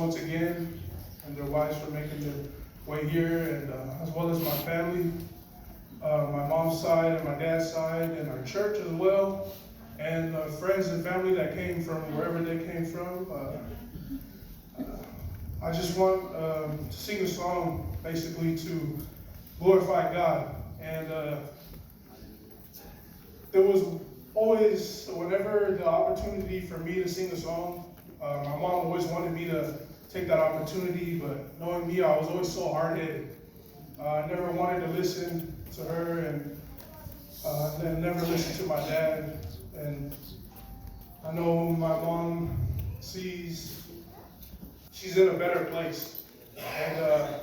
once again, and their wives for making their way here, and as well as my family, my mom's side and my dad's side, and our church as well, and friends and family that came from wherever they came from. I just want to sing a song basically to glorify God. And there was always, whenever the opportunity for me to sing a song, my mom always wanted me to take that opportunity, but knowing me, I was always so hard-headed. I never wanted to listen to her, and never listen to my dad. And I know my mom she's in a better place. And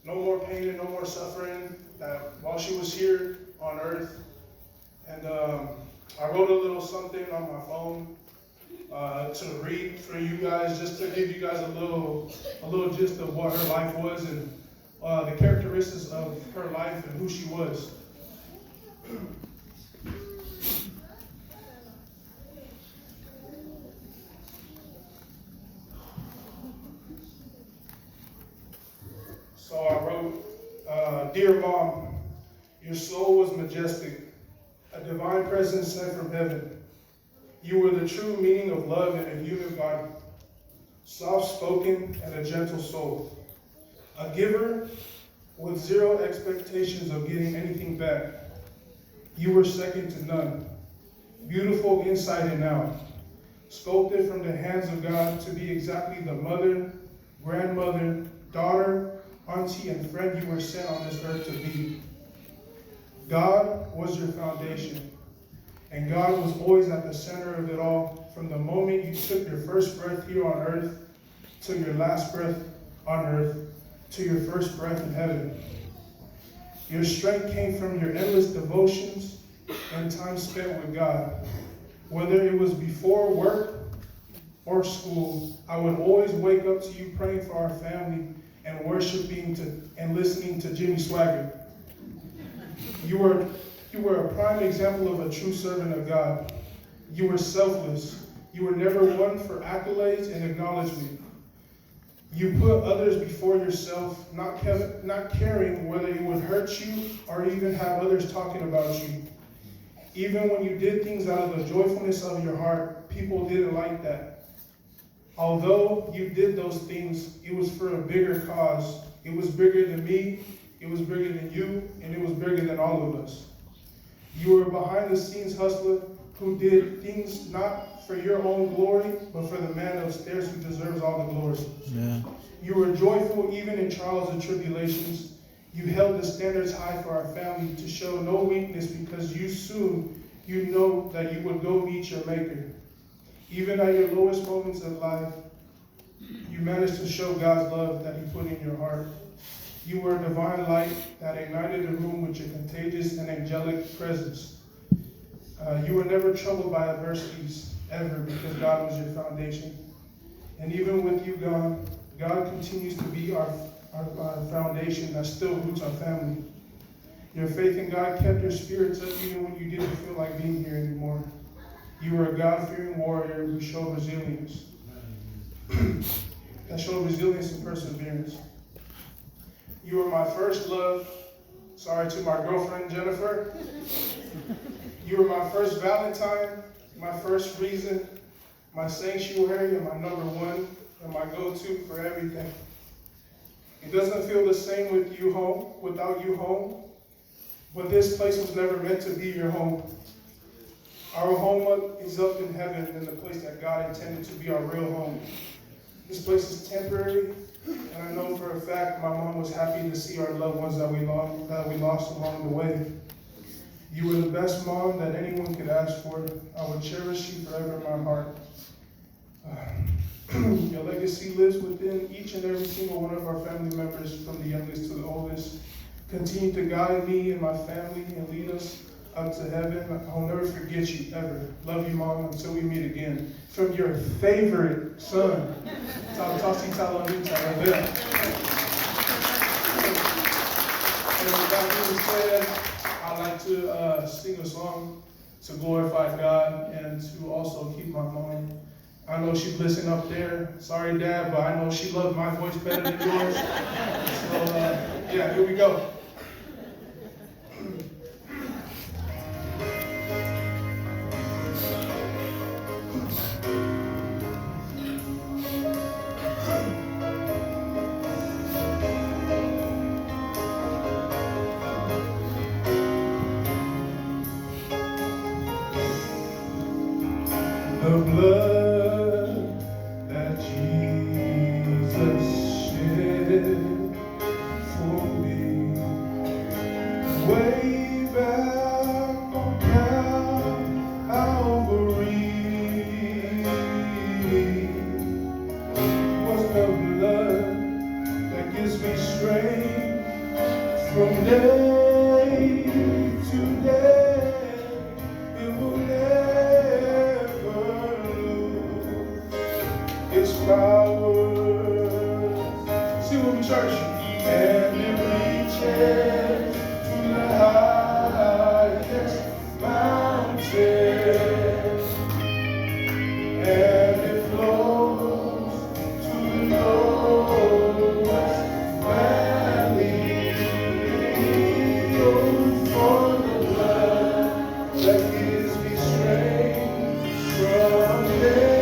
no more pain and no more suffering that while she was here on earth. And I wrote a little something on my phone to read for you guys, just to give you guys a little gist of what her life was and the characteristics of her life and who she was. So I wrote, Dear Mom, your soul was majestic, a divine presence sent from heaven. You were the true meaning of love in a human body, soft-spoken and a gentle soul, a giver with zero expectations of getting anything back. You were second to none, beautiful inside and out, sculpted from the hands of God to be exactly the mother, grandmother, daughter, auntie, and friend you were sent on this earth to be. God was your foundation, and God was always at the center of it all, from the moment you took your first breath here on earth, to your last breath on earth, to your first breath in heaven. Your strength came from your endless devotions and time spent with God. Whether it was before work or school, I would always wake up to you praying for our family and worshiping and listening to Jimmy Swaggart. You were a prime example of a true servant of God. You were selfless. You were never one for accolades and acknowledgement. You put others before yourself, not caring whether it would hurt you or even have others talking about you. Even when you did things out of the joyfulness of your heart, people didn't like that. Although you did those things, it was for a bigger cause. It was bigger than me, it was bigger than you, and it was bigger than all of us. You were a behind-the-scenes hustler who did things not for your own glory, but for the man upstairs who deserves all the glory. Yeah. You were joyful even in trials and tribulations. You held the standards high for our family to show no weakness, because you know that you would go meet your Maker. Even at your lowest moments in life, you managed to show God's love that He put in your heart. You were a divine light that ignited the room with your contagious and angelic presence. You were never troubled by adversities, ever, because God was your foundation. And even with you gone, God continues to be our foundation that still roots our family. Your faith in God kept your spirits up even when you didn't feel like being here anymore. You were a God-fearing warrior who showed resilience. That showed resilience and perseverance. You were my first love. Sorry to my girlfriend, Jennifer. You were my first Valentine, my first reason, my sanctuary, and my number one, and my go-to for everything. It doesn't feel the same without you home, but this place was never meant to be your home. Our home is up in heaven, in the place that God intended to be our real home. This place is temporary, and I know for a fact my mom was happy to see our loved ones that we lost along the way. You were the best mom that anyone could ask for. I would cherish you forever in my heart. Your legacy lives within each and every single one of our family members, from the youngest to the oldest. Continue to guide me and my family and lead us up to heaven. I'll never forget you, ever. Love you, Mom, until we meet again. From your favorite son, Talatasi Talamita. And with that being said, I'd like to sing a song to glorify God and to also keep my mom I know she's listening up there. Sorry, Dad, but I know she loved my voice better than yours. So, yeah, here we go. The blood that Jesus shed for me, way back on Calvary, was the blood that gives me strength from day to day. It will never its powers. See what we church. And it reaches to the highest mountain. And it flows to the lowest valley. Oh, for the blood that gives me strength from day.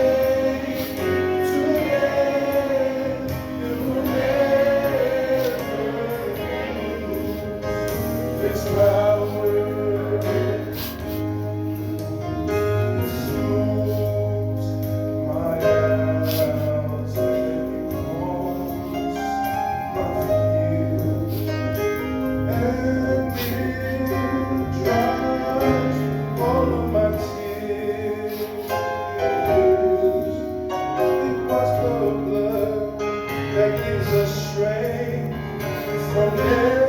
That gives us strength from there.